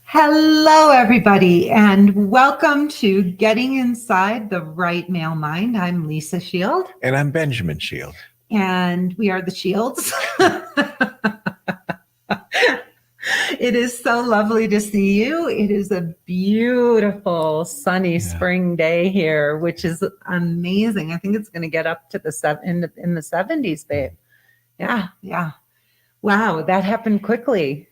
Hello, everybody, and welcome to Getting Inside the Right Male Mind. I'm Lisa Shield, And I'm Benjamin Shield. and we are the Shields. It is so lovely to see you. It is a beautiful sunny spring day here, which is amazing. I think it's going to get up to in the 70s, babe. Yeah. Wow, that happened quickly.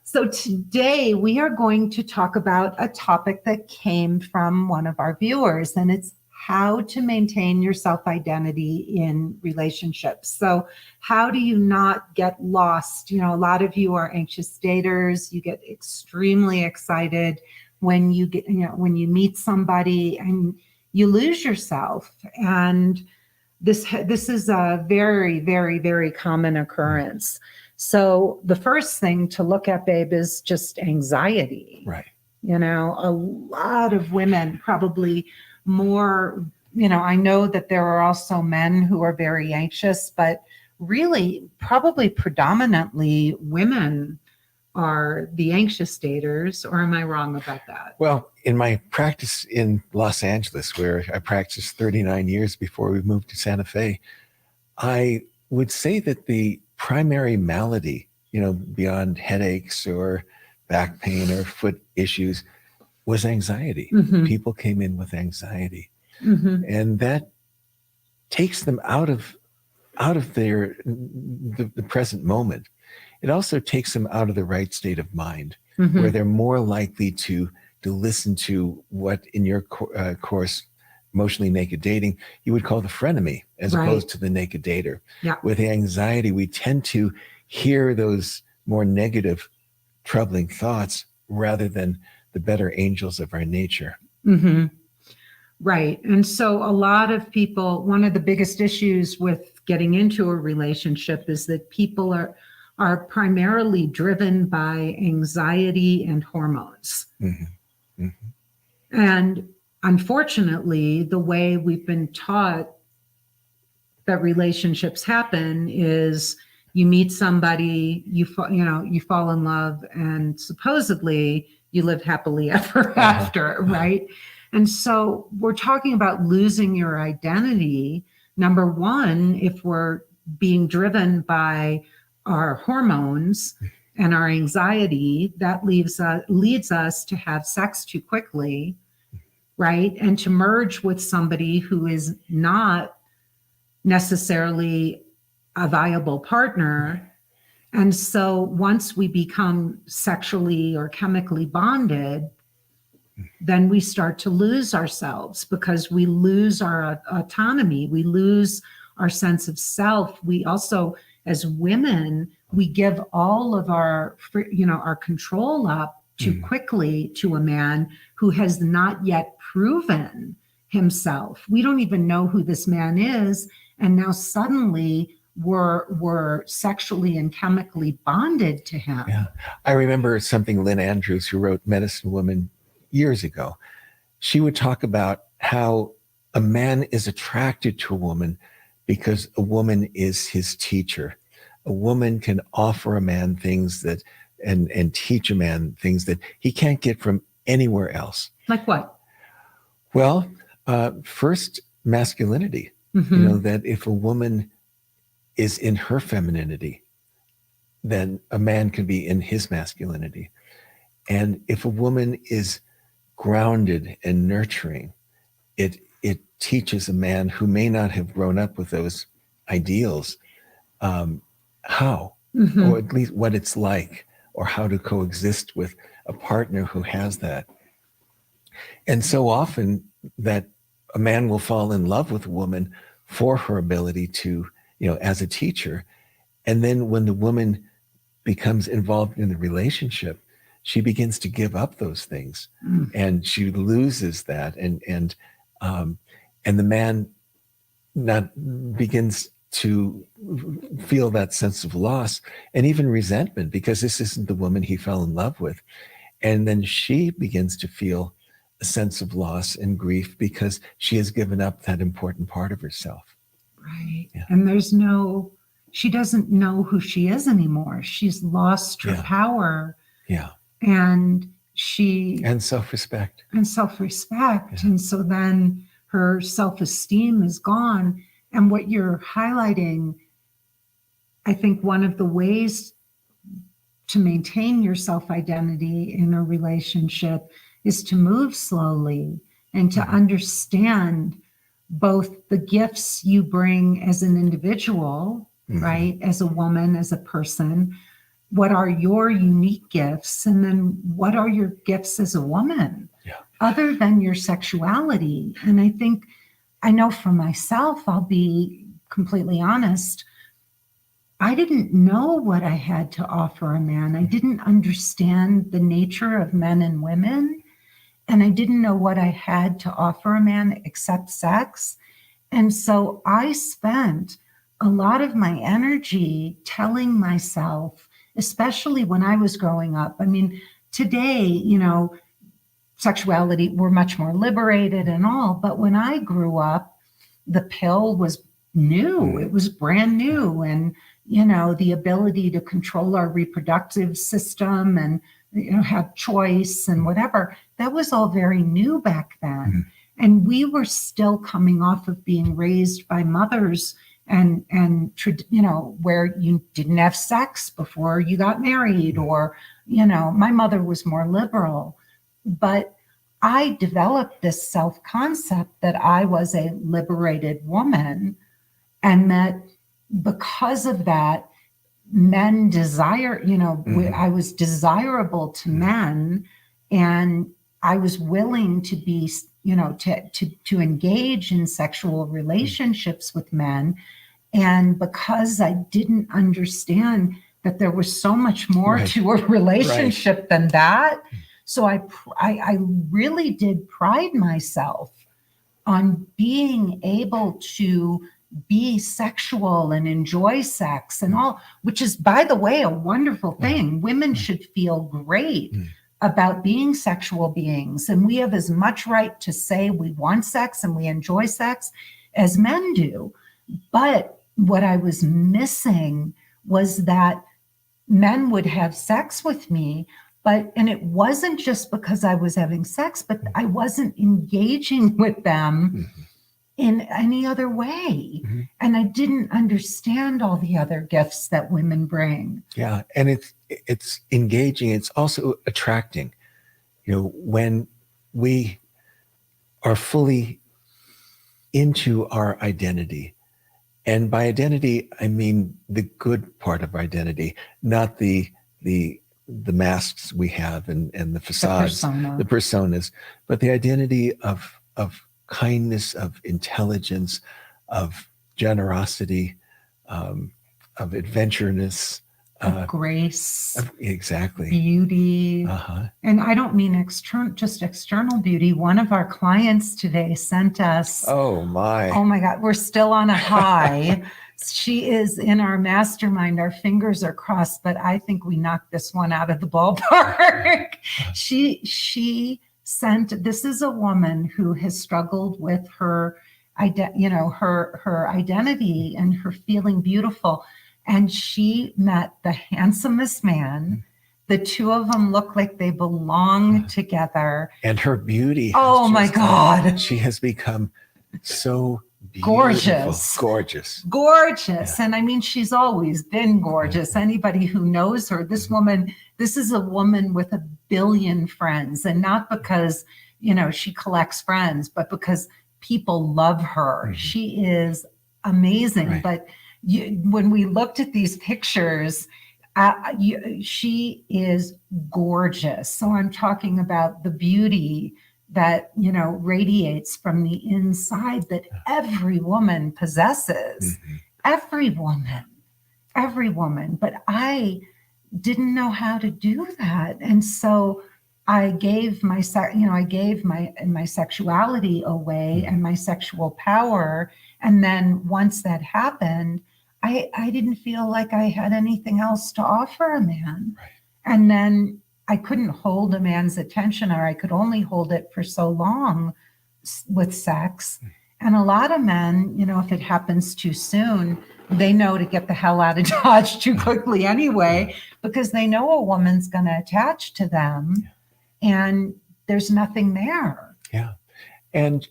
So today we are going to talk about a topic that came from one of our viewers, and it's how to maintain your self-identity in relationships. So how do you not get lost? You know, a lot of you are anxious daters. You get extremely excited when when you meet somebody and you lose yourself. And this is a very, very, very common occurrence. So the first thing to look at, babe, is just anxiety. Right. You know, a lot of women, probably more, I know that there are also men who are very anxious, but really probably predominantly women are the anxious daters, or am I wrong about that? Well, in my practice in Los Angeles, where I practiced 39 years before we moved to Santa Fe, I would say that the primary malady, beyond headaches or back pain or foot issues, was anxiety. Mhm. People came in with anxiety, Mhm. and that takes them out of the present moment. It also takes them out of the right state of mind, Mhm. where they're more likely to listen to what in your course, emotionally naked dating, you would call the frenemy, as Right. opposed to the naked dater. Yeah. With anxiety, we tend to hear those more negative, troubling thoughts rather than the better angels of our nature. Mm-hmm. Right. And so a lot of people, one of the biggest issues with getting into a relationship is that people are primarily driven by anxiety and hormones. Mm-hmm. Mm-hmm. And unfortunately, the way we've been taught that relationships happen is you meet somebody, you fall in love, and supposedly you live happily ever after, right? And so we're talking about losing your identity. Number one, if we're being driven by our hormones and our anxiety, that leads us to have sex too quickly, right? And to merge with somebody who is not necessarily a viable partner. And so once we become sexually or chemically bonded, then we start to lose ourselves because we lose our autonomy. We lose our sense of self. We also, as women, we give all of our control up too quickly to a man who has not yet proven himself. We don't even know who this man is. And now suddenly we're sexually and chemically bonded to him. Yeah. I remember something Lynn Andrews, who wrote Medicine Woman years ago, she would talk about how a man is attracted to a woman because a woman is his teacher. A woman can offer a man things that and teach a man things that he can't get from anywhere else. Like what? Well, first, masculinity. Mm-hmm. That if a woman is in her femininity, then a man can be in his masculinity. And if a woman is grounded and nurturing, it teaches a man who may not have grown up with those ideals how, or at least what it's like, or how to coexist with a partner who has that. And so often that a man will fall in love with a woman for her ability to, as a teacher. And then when the woman becomes involved in the relationship, she begins to give up those things, and she loses that, and the man not begins to feel that sense of loss and even resentment, because this isn't the woman he fell in love with. And then she begins to feel a sense of loss and grief because she has given up that important part of herself. Right. Yeah. And she doesn't know who she is anymore. She's lost her power. Yeah. And And self-respect. And self-respect. Yeah. And so then her self-esteem is gone. And what you're highlighting, I think one of the ways to maintain your self-identity in a relationship is to move slowly and to understand both the gifts you bring as an individual, right? As a woman, as a person, what are your unique gifts? And then what are your gifts as a woman, other than your sexuality? And I know for myself, I'll be completely honest, I didn't know what I had to offer a man. I didn't understand the nature of men and women, and I didn't know what I had to offer a man except sex. And so I spent a lot of my energy telling myself, especially when I was growing up. I mean, today, sexuality, we're much more liberated and all, but when I grew up, the pill was new. It was brand new. And, the ability to control our reproductive system and, have choice and whatever, that was all very new back then. And we were still coming off of being raised by mothers and where you didn't have sex before you got married, or, my mother was more liberal. But I developed this self-concept that I was a liberated woman, and that because of that, men desire, I was desirable to men, and I was willing to be, to engage in sexual relationships with men. And because I didn't understand that there was so much more to a relationship than that, so I really did pride myself on being able to be sexual and enjoy sex and all, which is, by the way, a wonderful thing. Women should feel great about being sexual beings. And we have as much right to say we want sex and we enjoy sex as men do. But what I was missing was that men would have sex with me, and it wasn't just because I was having sex, but I wasn't engaging with them in any other way. And I didn't understand all the other gifts that women bring. Yeah. And it's engaging. It's also attracting, when we are fully into our identity. And by identity, I mean the good part of identity, not the masks we have and the facades, the personas, but the identity of kindness, of intelligence, of generosity, of adventureness, of grace, exactly, beauty. And I don't mean just external beauty. One of our clients today sent us, oh my God, we're still on a high. She is in our mastermind. Our fingers are crossed, but I think we knocked this one out of the ballpark. She sent, this is a woman who has struggled with her identity and her feeling beautiful. And she met the handsomest man. The two of them look like they belong together. And her beauty. Oh my God. She has become so beautiful. Gorgeous. Yeah. And I mean, she's always been gorgeous. Anybody who knows her, this is a woman with 1 billion friends, and not because, she collects friends, but because people love her. She is amazing. But when we looked at these pictures, she is gorgeous. So I'm talking about the beauty that, radiates from the inside that every woman possesses. Every woman. But I didn't know how to do that. And so I gave my sexuality away and my sexual power. And then once that happened, I didn't feel like I had anything else to offer a man. And then I couldn't hold a man's attention, or I could only hold it for so long with sex. And a lot of men, if it happens too soon, they know to get the hell out of Dodge too quickly anyway, because they know a woman's going to attach to them. and there's nothing there. Yeah. And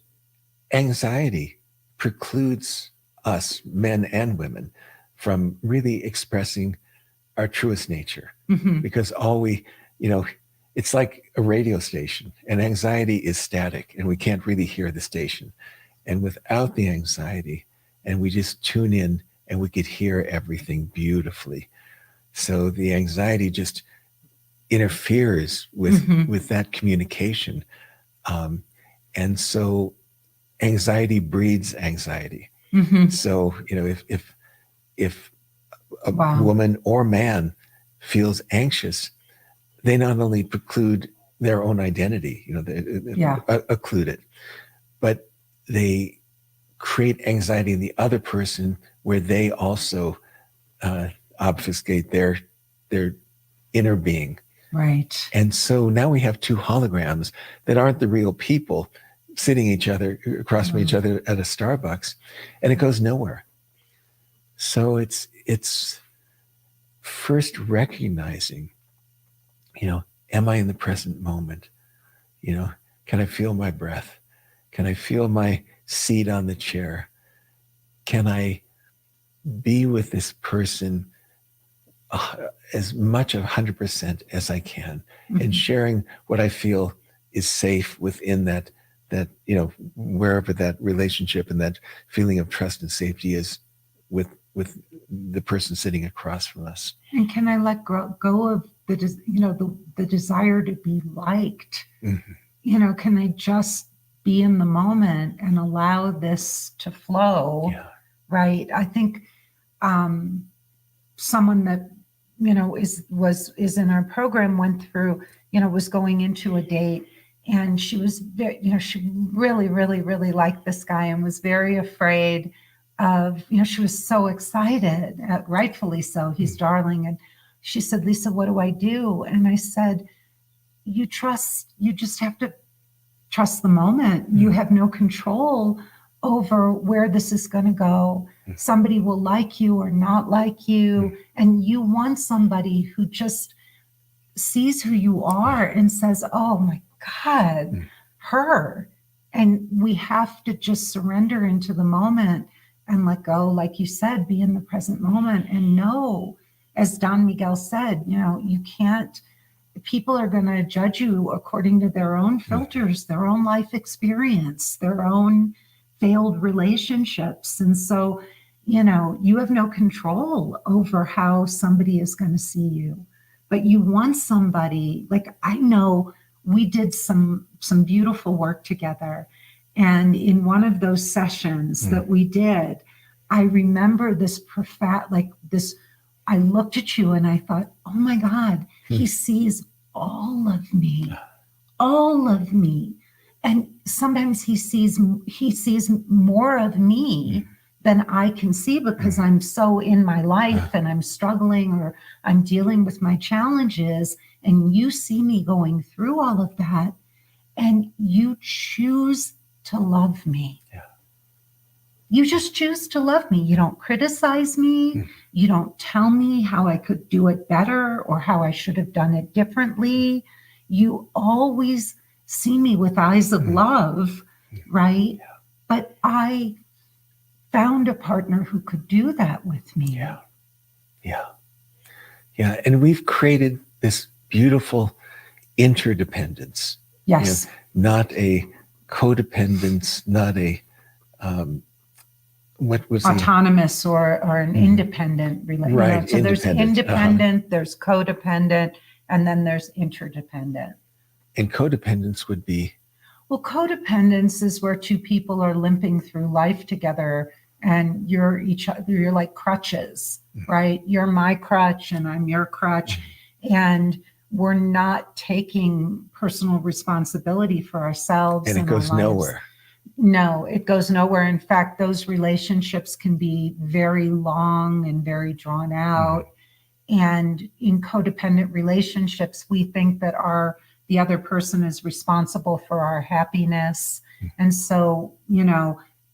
anxiety precludes us, men and women, from really expressing our truest nature. Mm-hmm. Because all we, it's like a radio station, and anxiety is static, and we can't really hear the station. And without the anxiety, and we just tune in, and we could hear everything beautifully. So the anxiety just interferes with that communication. And so anxiety breeds anxiety. Mm-hmm. So, if a Wow. woman or man feels anxious, they not only preclude their own identity, they occlude it, but they create anxiety in the other person, where they also obfuscate their inner being. Right. And so now we have two holograms that aren't the real people sitting across from each other at a Starbucks, and it goes nowhere. So it's first recognizing, am I in the present moment? Can I feel my breath? Can I feel my seat on the chair? Can I be with this person as much of 100% as I can, and sharing what I feel is safe within that, wherever that relationship and that feeling of trust and safety is with the person sitting across from us. And can I let go of the desire to be liked? Mm-hmm. Can I just be in the moment and allow this to flow? Yeah. Right. I think someone that is in our program went through, was going into a date, and she was very, she really, really, really liked this guy and was very afraid of, she was so excited, rightfully so, he's darling. And she said, Lisa, what do I do? And I said, you just have to trust the moment. You have no control over where this is going to go. Somebody will like you or not like you. And you want somebody who just sees who you are and says, oh my God, her. And we have to just surrender into the moment and let go, like you said, be in the present moment and know, as Don Miguel said, you can't, people are going to judge you according to their own filters, their own life experience, their own failed relationships. And so, you have no control over how somebody is going to see you, but you want somebody, like I know we did some beautiful work together. And in one of those sessions that we did, I remember this profound, I looked at you and I thought, oh my God, he sees all of me. And sometimes he sees more of me than I can see, because I'm so in my life and I'm struggling or I'm dealing with my challenges, and you see me going through all of that, and you choose to love me. Yeah. You just choose to love me. You don't criticize me. You don't tell me how I could do it better or how I should have done it differently. You always see me with eyes of love, right? Yeah. But I found a partner who could do that with me. Yeah. Yeah. Yeah. And we've created this beautiful interdependence. Yes. Not a codependence, not a what was autonomous or an independent relationship. Right. So there's independent, there's codependent, and then there's interdependent. And codependence would be? Well, codependence is where two people are limping through life together, and you're like crutches, right? You're my crutch and I'm your crutch. And we're not taking personal responsibility for ourselves. And it goes nowhere. No, it goes nowhere. In fact, those relationships can be very long and very drawn out. And in codependent relationships, we think that the other person is responsible for our happiness. And so,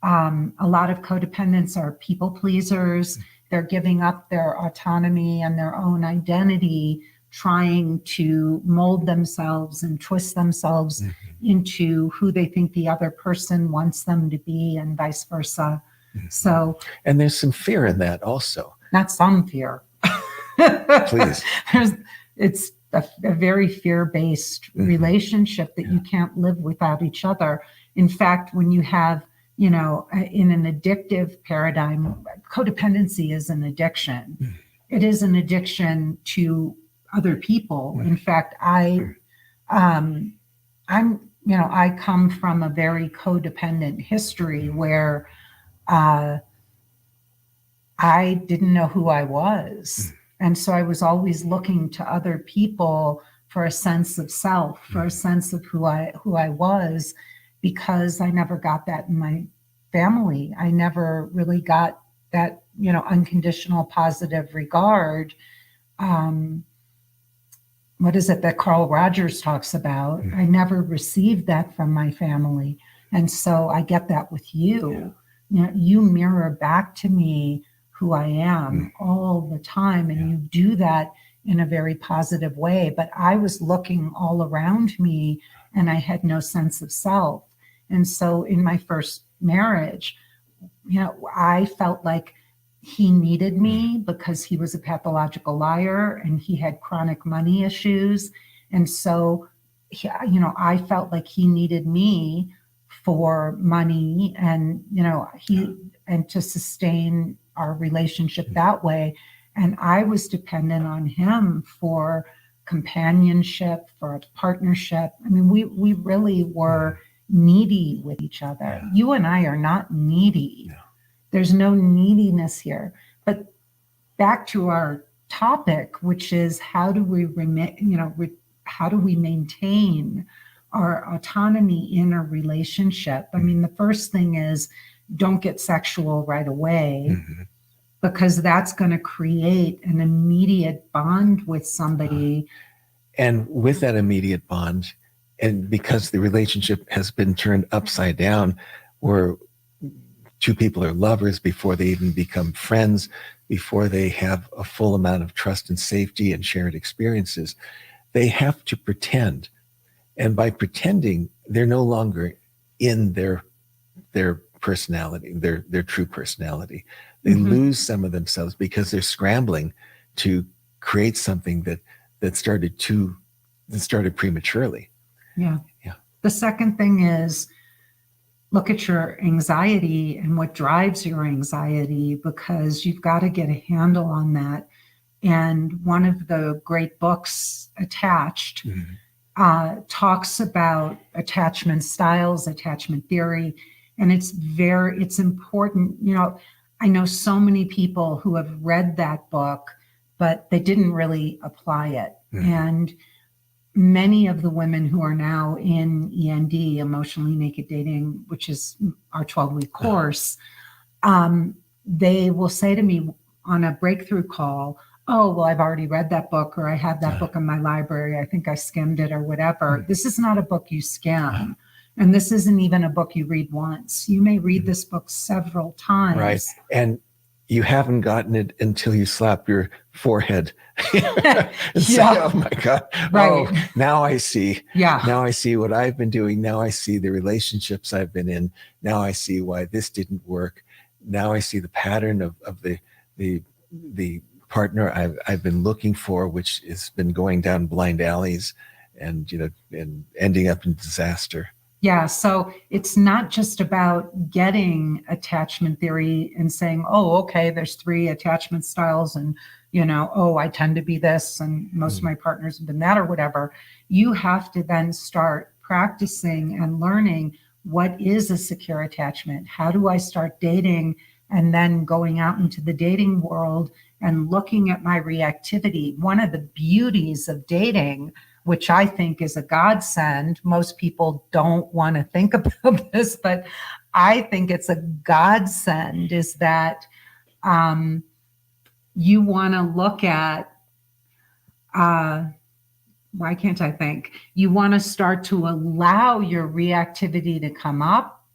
a lot of codependents are people pleasers. They're giving up their autonomy and their own identity trying to mold themselves and twist themselves into who they think the other person wants them to be, and vice versa. So, and there's some fear in that also. not some fear. Please. It's a very fear-based relationship that you can't live without each other. In fact, when you have, in an addictive paradigm, codependency is an addiction. It is an addiction to other people. In fact, I come from a very codependent history where I didn't know who I was. And so I was always looking to other people for a sense of self, for a sense of who I was, because I never got that in my family. I never really got that, unconditional positive regard. What is it that Carl Rogers talks about? I never received that from my family. And so I get that with you. You mirror back to me who I am all the time, and you do that in a very positive way. But I was looking all around me and I had no sense of self. And so in my first marriage, I felt like he needed me because he was a pathological liar and he had chronic money issues. And so, I felt like he needed me for money and, and to sustain our relationship that way. And I was dependent on him for companionship, for a partnership. I mean, we really were needy with each other. You and I are not needy. No. There's no neediness here. But back to our topic, which is how do we maintain our autonomy in a relationship? I mean, the first thing is don't get sexual right away, because that's going to create an immediate bond with somebody. And with that immediate bond, and because the relationship has been turned upside down, where two people are lovers before they even become friends, before they have a full amount of trust and safety and shared experiences, they have to pretend. And by pretending, they're no longer in their personality, their true personality. They lose some of themselves because they're scrambling to create something that started prematurely. Yeah. The second thing is look at your anxiety and what drives your anxiety, because you've got to get a handle on that. And one of the great books, Attached, talks about attachment styles, attachment theory. And it's important. I know so many people who have read that book, but they didn't really apply it. And many of the women who are now in END, Emotionally Naked Dating, which is our 12-week course, they will say to me on a breakthrough call, oh, well, I've already read that book, or I have that book in my library. I think I skimmed it or whatever. This is not a book you skim. And this isn't even a book you read once. You may read this book several times. Right. And you haven't gotten it until you slap your forehead and say, oh my God, right. Oh, now I see. Yeah. Now I see what I've been doing. Now I see the relationships I've been in. Now I see why this didn't work. Now I see the pattern of the partner I've been looking for, which has been going down blind alleys and ending up in disaster. Yeah, so it's not just about getting attachment theory and saying, oh, okay, there's 3 attachment styles and, oh, I tend to be this and most of my partners have been that or whatever. You have to then start practicing and learning what is a secure attachment. How do I start dating and then going out into the dating world and looking at my reactivity? One of the beauties of dating, which I think is a godsend. Most people don't want to think about this, but I think it's a godsend, is that you want to look at, why can't I think? You want to start to allow your reactivity to come up,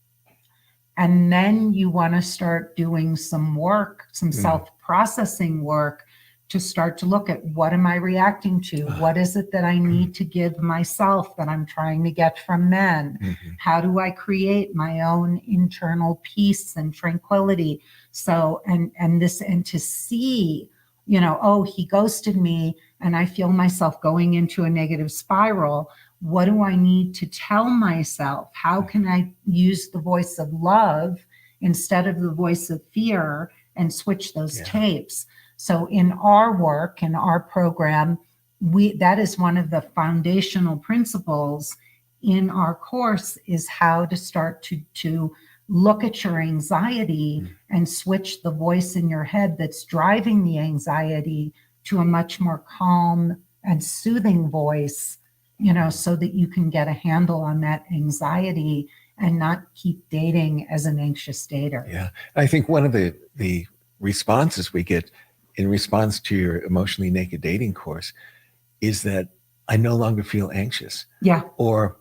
and then you want to start doing some work, some self-processing work, to start to look at, what am I reacting to? What is it that I need to give myself that I'm trying to get from men? How do I create my own internal peace and tranquility? So, and to see, oh, he ghosted me and I feel myself going into a negative spiral. What do I need to tell myself? How can I use the voice of love instead of the voice of fear and switch those tapes? So in our work, in our program, that is one of the foundational principles in our course, is how to start to look at your anxiety and switch the voice in your head that's driving the anxiety to a much more calm and soothing voice, so that you can get a handle on that anxiety and not keep dating as an anxious dater. Yeah. I think one of the responses we get in response to your emotionally naked dating course is that I no longer feel anxious. Yeah. Or,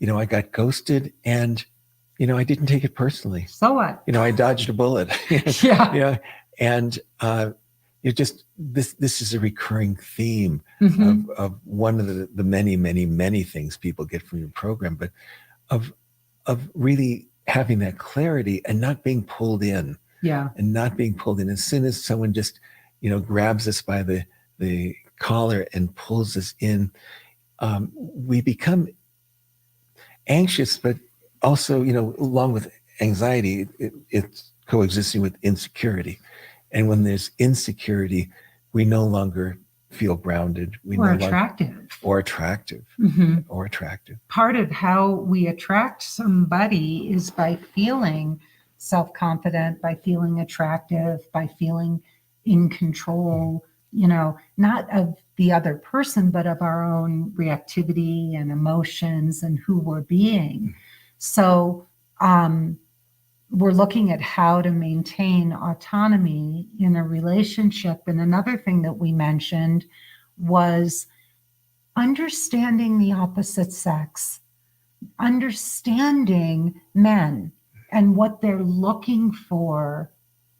I got ghosted and, I didn't take it personally. So what? I dodged a bullet. Yeah. Yeah. And this is a recurring theme of one of the many, many, many things people get from your program, but of really having that clarity and not being pulled in. Yeah. And not being pulled in. As soon as someone just, grabs us by the collar and pulls us in, we become anxious, but also, along with anxiety, it's coexisting with insecurity. And when there's insecurity, we no longer feel grounded. Or attractive. Or attractive. Or attractive. Part of how we attract somebody is by feeling self-confident, by feeling attractive, by feeling in control, not of the other person, but of our own reactivity and emotions and who we're being. So we're looking at how to maintain autonomy in a relationship. And another thing that we mentioned was understanding the opposite sex, understanding men and what they're looking for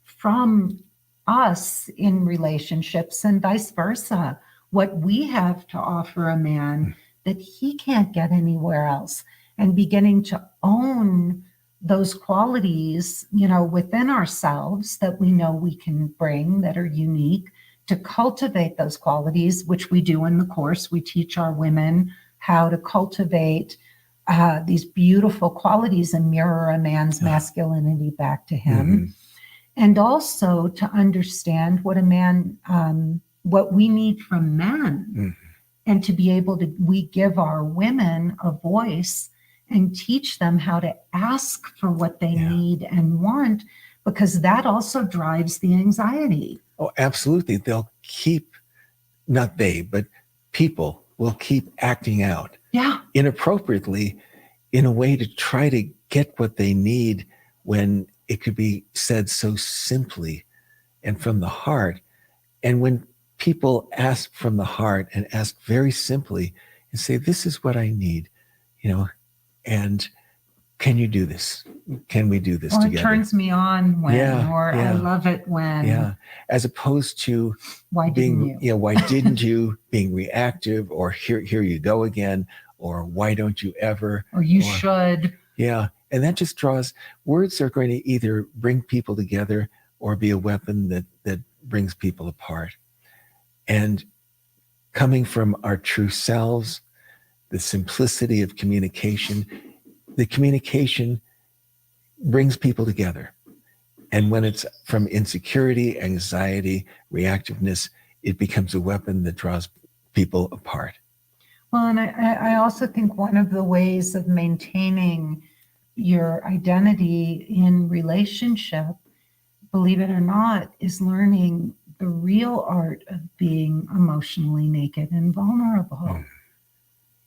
from us in relationships, and vice versa, what we have to offer a man that he can't get anywhere else, and beginning to own those qualities, within ourselves that we know we can bring that are unique, to cultivate those qualities, which we do in the course. We teach our women how to cultivate these beautiful qualities and mirror a man's masculinity back to him. And also to understand what what we need from men, and to be able to, we give our women a voice and teach them how to ask for what they need and want, because that also drives the anxiety. Oh, absolutely. They'll keep, not they, but people will keep acting out inappropriately in a way to try to get what they need, when it could be said so simply and from the heart. And when people ask from the heart and ask very simply and say, this is what I need, and can you do this? Can we do this or together? It turns me on when, I love it when. Yeah. As opposed to why didn't you? Why didn't you, being reactive, or here you go again, or why don't you ever? Or you should. Yeah. And that just draws, words are going to either bring people together or be a weapon that brings people apart. And coming from our true selves, the simplicity of communication, the communication brings people together. And when it's from insecurity, anxiety, reactiveness, it becomes a weapon that draws people apart. Well, and I also think one of the ways of maintaining your identity in relationship, believe it or not, is learning the real art of being emotionally naked and vulnerable.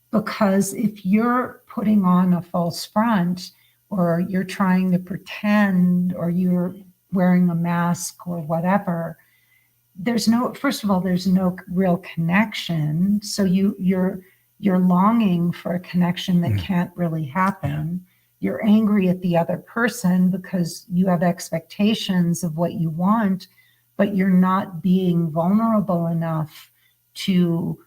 Because if you're putting on a false front, or you're trying to pretend, or you're wearing a mask or whatever, first of all, there's no real connection. So you're longing for a connection that can't really happen. You're angry at the other person because you have expectations of what you want, but you're not being vulnerable enough to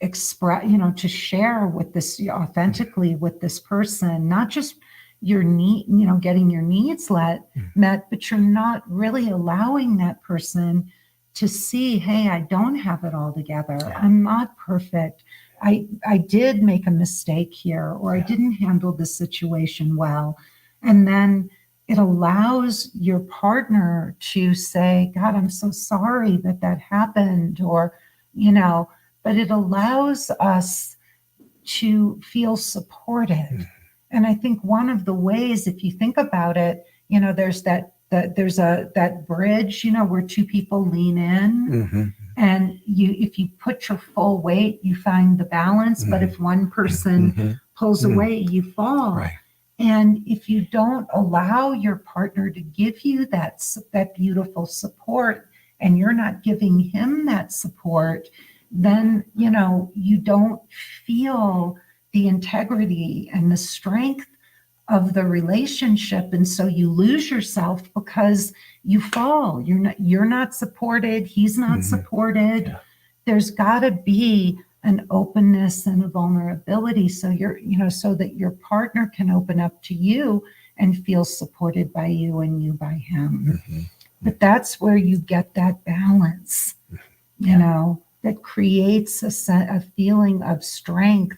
express, to share with this authentically with this person, not just your need, getting your needs met, but you're not really allowing that person to see, hey, I don't have it all together. I'm not perfect. I did make a mistake here, or I didn't handle the situation well. And then it allows your partner to say, God, I'm so sorry that happened, or, but it allows us to feel supported. And I think one of the ways, if you think about it, there's that bridge, where two people lean in, and if you put your full weight, you find the balance. But if one person pulls away, you fall. Right. And if you don't allow your partner to give you that beautiful support, and you're not giving him that support, then, you don't feel the integrity and the strength of the relationship. And so you lose yourself because you fall. You're not supported. He's not supported. Yeah. There's got to be an openness and a vulnerability, so so that your partner can open up to you and feel supported by you and you by him. But that's where you get that balance, that creates a feeling of strength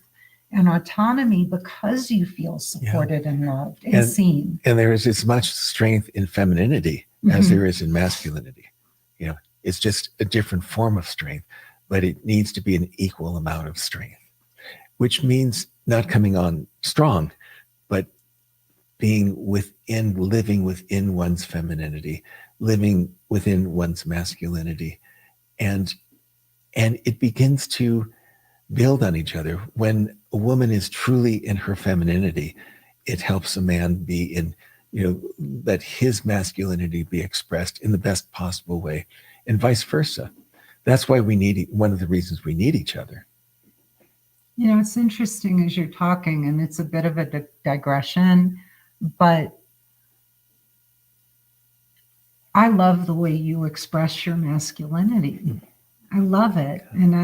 and autonomy, because you feel supported and loved and seen. And there is as much strength in femininity as there is in masculinity. It's just a different form of strength, but it needs to be an equal amount of strength, which means not coming on strong, but living within one's femininity, living within one's masculinity. And it begins to build on each other. When a woman is truly in her femininity, it helps a man be in, let his masculinity be expressed in the best possible way, and vice versa. That's why one of the reasons we need each other. It's interesting as you're talking, and it's a bit of a digression, but I love the way you express your masculinity. I love it. And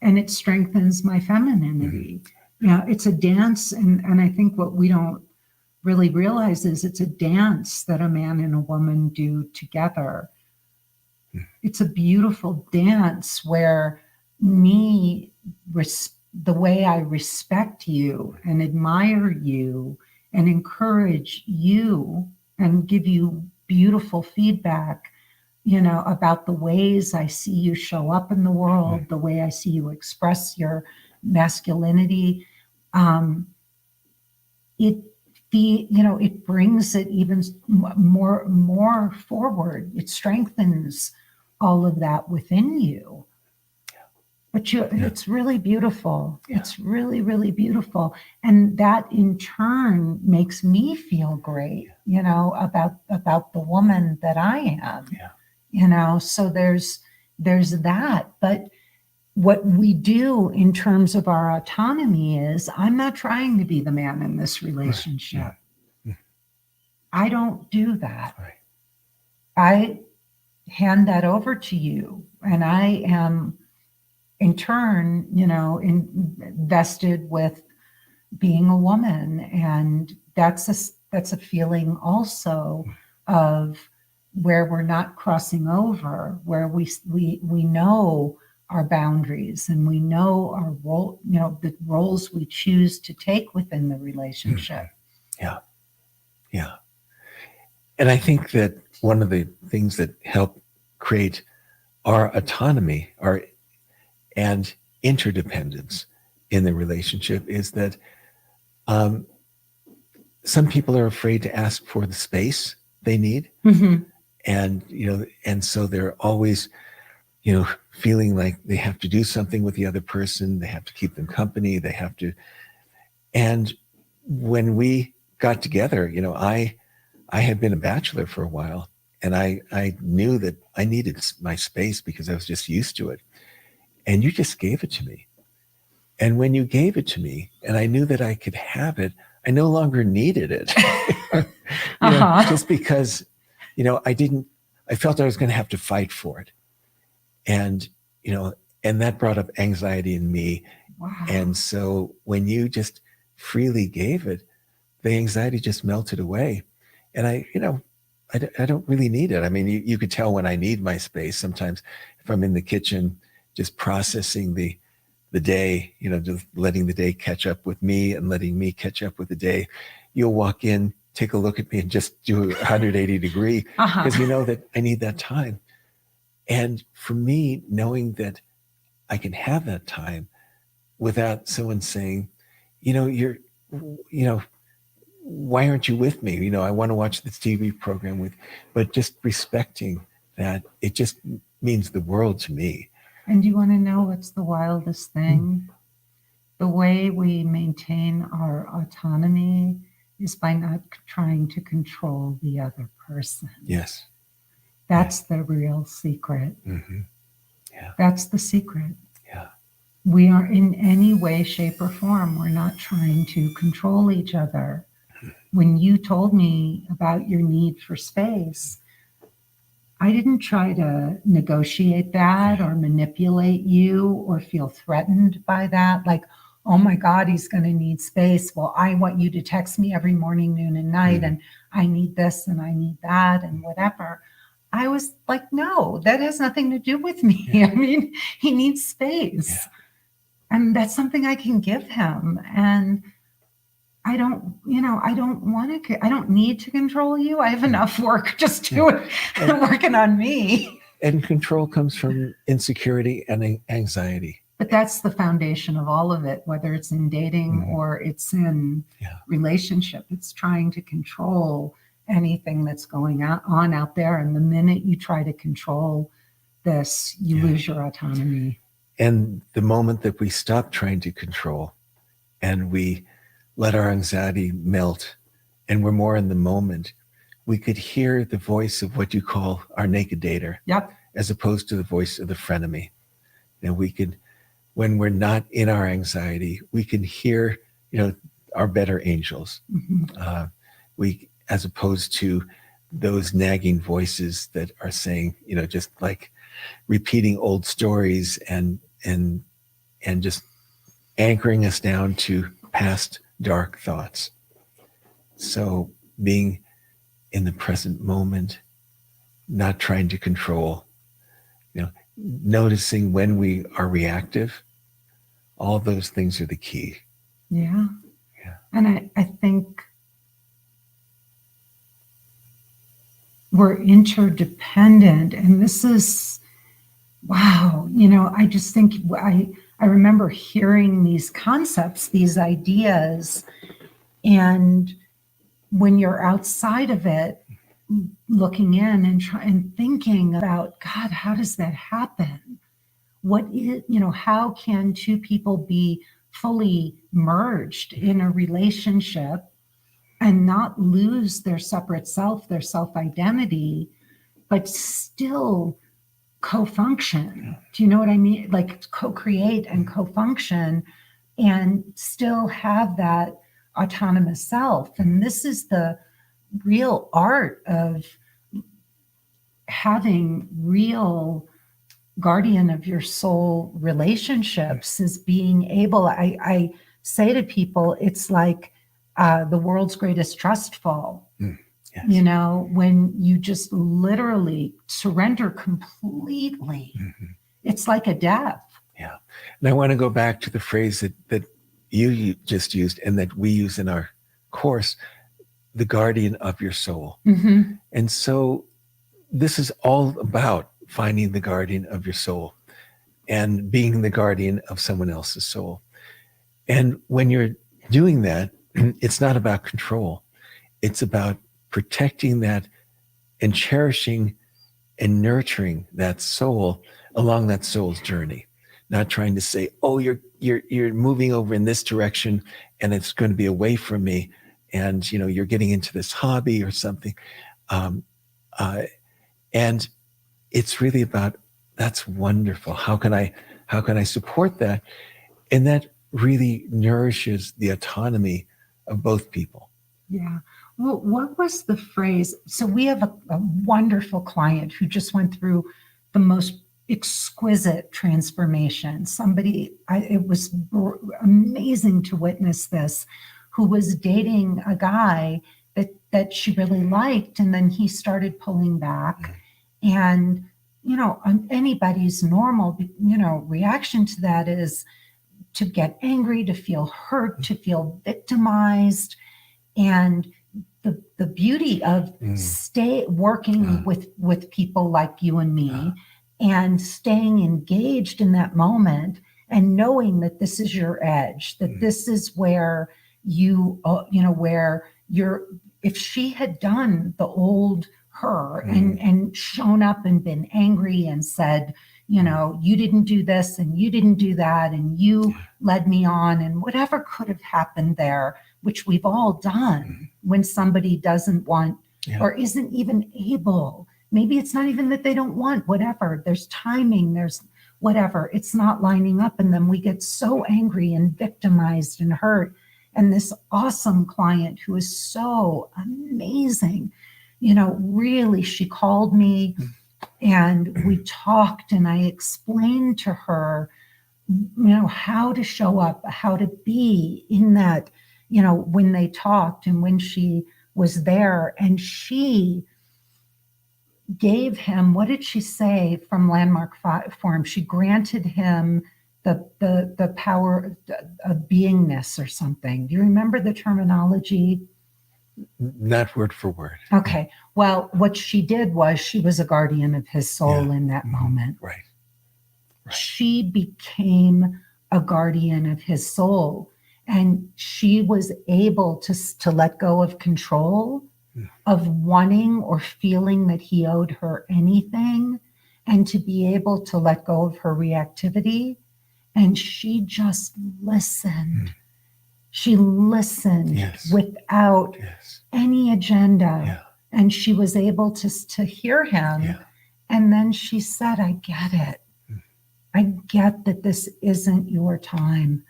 and it strengthens my femininity. It's a dance. And I think what we don't really realize is it's a dance that a man and a woman do together. It's a beautiful dance where the way I respect you and admire you and encourage you and give you beautiful feedback, about the ways I see you show up in the world, the way I see you express your masculinity. It brings it even more forward. It strengthens all of that within you. But it's really beautiful. Yeah. It's really, really beautiful. And that in turn makes me feel great, about the woman that I am. Yeah. So there's that. But what we do in terms of our autonomy is, I'm not trying to be the man in this relationship. Right. I don't do that. Right. I hand that over to you, and I am in turn, invested with being a woman. And that's a feeling also of where we're not crossing over, where we know our boundaries, and we know our role, the roles we choose to take within the relationship. Yeah. Yeah. And I think that one of the things that help create our autonomy, and interdependence in the relationship is that some people are afraid to ask for the space they need. And so they're always, feeling like they have to do something with the other person. They have to keep them company. They have to. And when we got together, I had been a bachelor for a while, and I knew that I needed my space because I was just used to it. And you just gave it to me. And when you gave it to me, and I knew that I could have it, I no longer needed it. Just because, I didn't I felt I was going to have to fight for it. And, and that brought up anxiety in me. Wow. And so when you just freely gave it, the anxiety just melted away. And I don't really need it. I mean, you could tell when I need my space. Sometimes if I'm in the kitchen, just processing the day, just letting the day catch up with me and letting me catch up with the day, you'll walk in, take a look at me and just do a 180 degree because you know that I need that time. And for me, knowing that I can have that time without someone saying, why aren't you with me? I want to watch this TV program but just respecting that, it just means the world to me. And you want to know what's the wildest thing? The way we maintain our autonomy is by not trying to control the other person. Yes. That's the real secret. Mm-hmm. Yeah. That's the secret. Yeah. We are in any way, shape, or form, we're not trying to control each other. When you told me about your need for space, I didn't try to negotiate that or manipulate you or feel threatened by that. Like, oh my God, he's going to need space. Well, I want you to text me every morning, noon, and night, and I need this and I need that and whatever. I was like, no, that has nothing to do with me. Yeah. I mean, he needs space. Yeah. And that's something I can give him. And I don't need to control you. I have enough work just working on me. And control comes from insecurity and anxiety. But that's the foundation of all of it, whether it's in dating or it's in relationship. It's trying to control anything that's going on out there. And the minute you try to control this, you lose your autonomy. And the moment that we stop trying to control and we let our anxiety melt and we're more in the moment, we could hear the voice of what you call our naked dater, as opposed to the voice of the frenemy. We could, when we're not in our anxiety, we can hear, our better angels. We, as opposed to those nagging voices that are saying, just like repeating old stories and just anchoring us down to past dark thoughts. So being in the present moment, not trying to control, noticing when we are reactive, all those things are the key. Yeah. And I think we're interdependent, and this is, wow, I just think I remember hearing these concepts, these ideas, and when you're outside of it, looking in and thinking about, God, how does that happen? What is, how can two people be fully merged in a relationship and not lose their separate self, their self-identity, but still co-function? Do you know what I mean? Like co-create and co-function and still have that autonomous self. And this is the real art of having real guardian of your soul relationships, is being able, I say to people, it's like the world's greatest trust fall. Yes. When you just literally surrender completely, it's like a death. Yeah. And I want to go back to the phrase that you just used and that we use in our course, the guardian of your soul. And so this is all about finding the guardian of your soul and being the guardian of someone else's soul. And when you're doing that, it's not about control. It's about protecting that and cherishing and nurturing that soul along that soul's journey. Not trying to say, oh, you're moving over in this direction and it's going to be away from me, and you're getting into this hobby or something. And it's really about, that's wonderful. How can I support that? And that really nourishes the autonomy of both people. Yeah. Well, what was the phrase? So we have a wonderful client who just went through the most exquisite transformation. It was amazing to witness this, who was dating a guy that she really liked, and then he started pulling back. And, anybody's normal, reaction to that is to get angry, to feel hurt, to feel victimized. And the beauty of working with people like you and me and staying engaged in that moment and knowing that this is your edge, that this is where where if she had done the old her and shown up and been angry and said, you didn't do this and you didn't do that and you led me on, and whatever could have happened there, which we've all done when somebody doesn't want or isn't even able. Maybe it's not even that they don't want, whatever. There's timing, there's whatever. It's not lining up. And then we get so angry and victimized and hurt. And this awesome client who is so amazing, really, she called me and we talked and I explained to her, how to show up, how to be in that, when they talked and when she was there. And she gave him, what did she say from Landmark Forum? She granted him the power of beingness or something. Do you remember the terminology? Not word for word. Okay. Well, what she did was she was a guardian of his soul in that moment. Right. She became a guardian of his soul, and she was able to let go of control of wanting or feeling that he owed her anything, and to be able to let go of her reactivity. And she just listened. She listened without any agenda. And she was able to hear him. And then she said, I get it. I get that this isn't your time,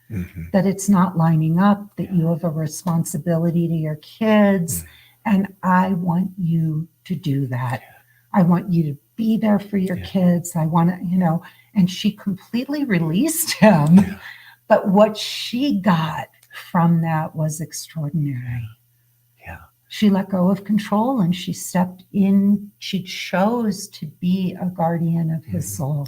that it's not lining up, that you have a responsibility to your kids. And I want you to do that. I want you to be there for your kids. I want to, and she completely released him. But what she got from that was extraordinary. She let go of control and she stepped in. She chose to be a guardian of his soul.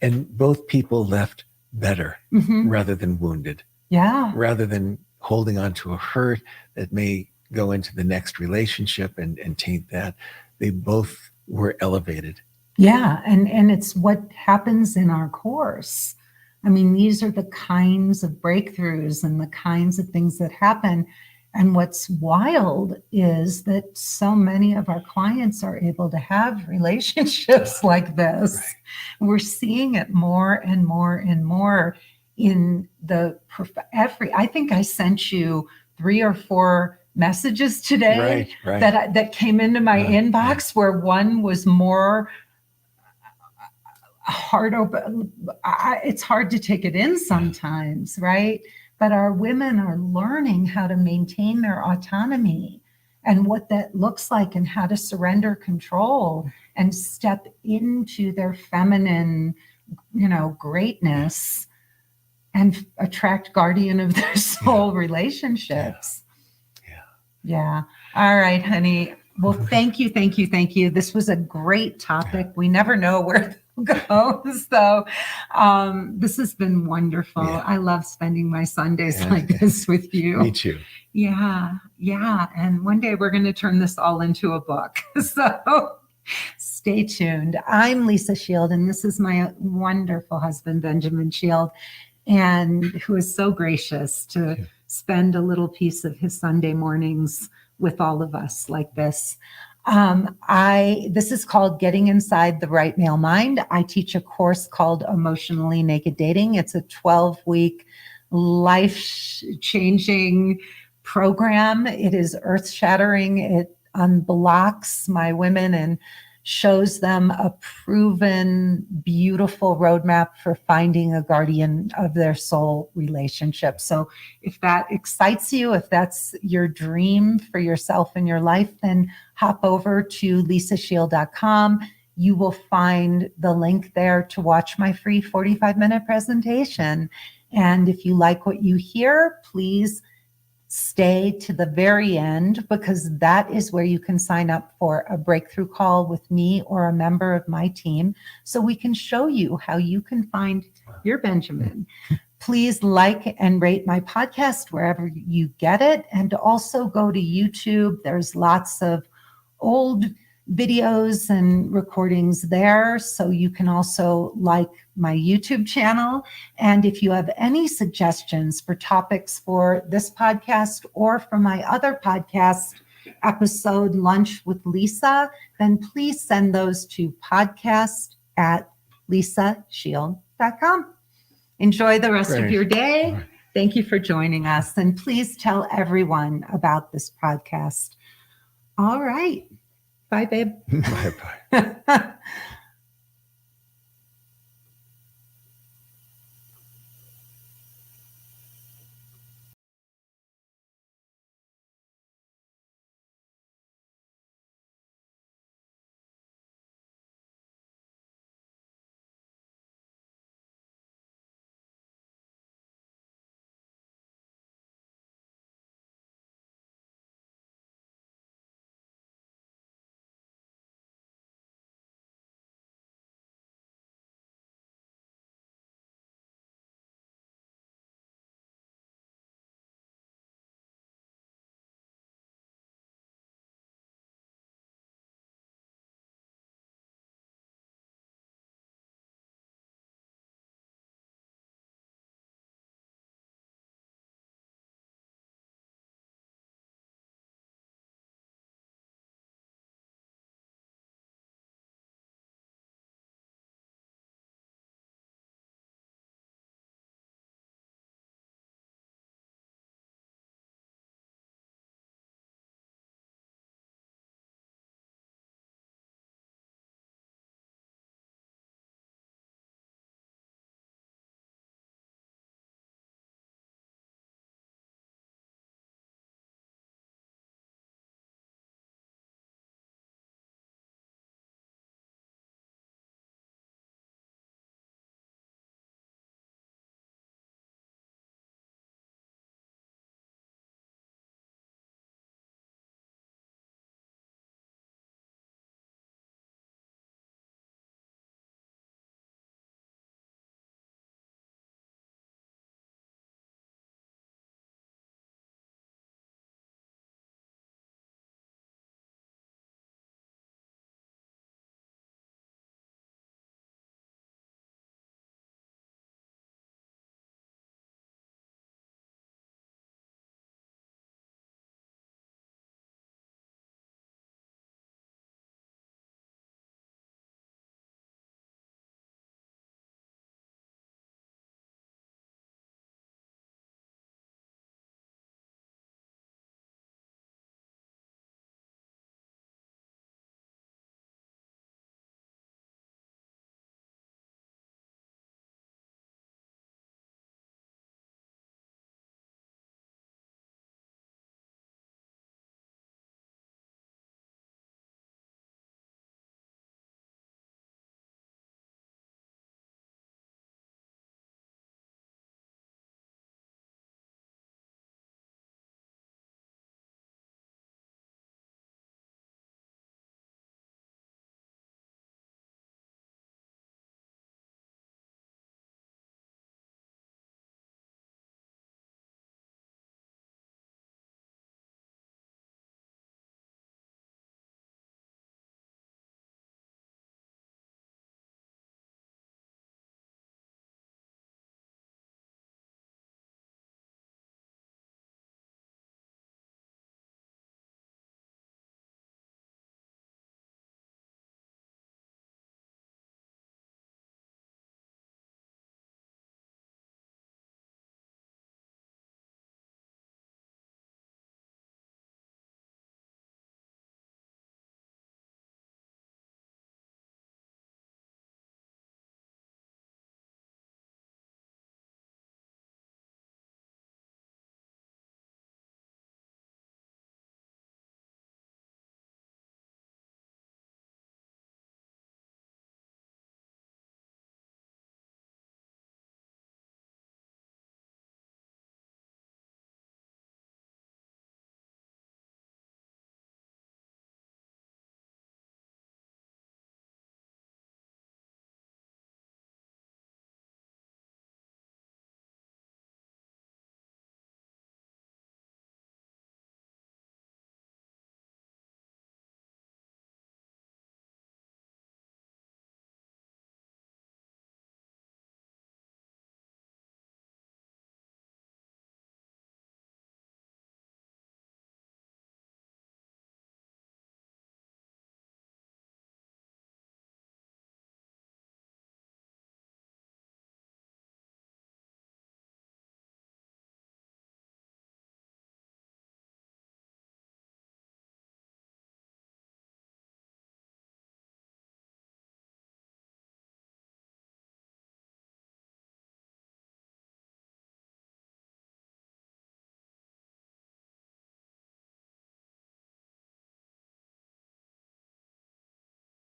And both people left better rather than wounded. Rather than holding on to a hurt that may go into the next relationship and taint that. They both were elevated. And it's what happens in our course. I mean, these are the kinds of breakthroughs and the kinds of things that happen. And what's wild is that so many of our clients are able to have relationships like this. We're seeing it more and more and more in I think I sent you 3 or 4 messages today that came into my inbox where one was more hard open. It's hard to take it in sometimes, right? But our women are learning how to maintain their autonomy and what that looks like and how to surrender control and step into their feminine, greatness and attract guardian of their soul relationships. Yeah. All right, honey. Well, thank you. This was a great topic. We never know where it goes. So this has been wonderful. I love spending my Sundays like this with you. Me too. Yeah. And one day we're going to turn this all into a book. So stay tuned. I'm Lisa Shield, and this is my wonderful husband, Benjamin Shield, and who is so gracious to spend a little piece of his Sunday mornings with all of us like this. This is called Getting Inside the Right Male Mind. I teach a course called Emotionally Naked Dating. It's a 12-week life-changing program. It is earth-shattering. It unblocks my women and shows them a proven, beautiful roadmap for finding a guardian of their soul relationship. So if that excites you, if that's your dream for yourself and your life, then hop over to lisashield.com. You will find the link there to watch my free 45-minute presentation. And if you like what you hear, please stay to the very end, because that is where you can sign up for a breakthrough call with me or a member of my team, so we can show you how you can find your Benjamin. Please like and rate my podcast wherever you get it. And also go to YouTube. There's lots of old videos and recordings there. So you can also like my YouTube channel. And if you have any suggestions for topics for this podcast or for my other podcast episode, Lunch with Lisa, then please send those to podcast@lisashield.com. Enjoy the rest of your day. Thank you for joining us. And please tell everyone about this podcast. All right. Bye, babe. Bye-bye.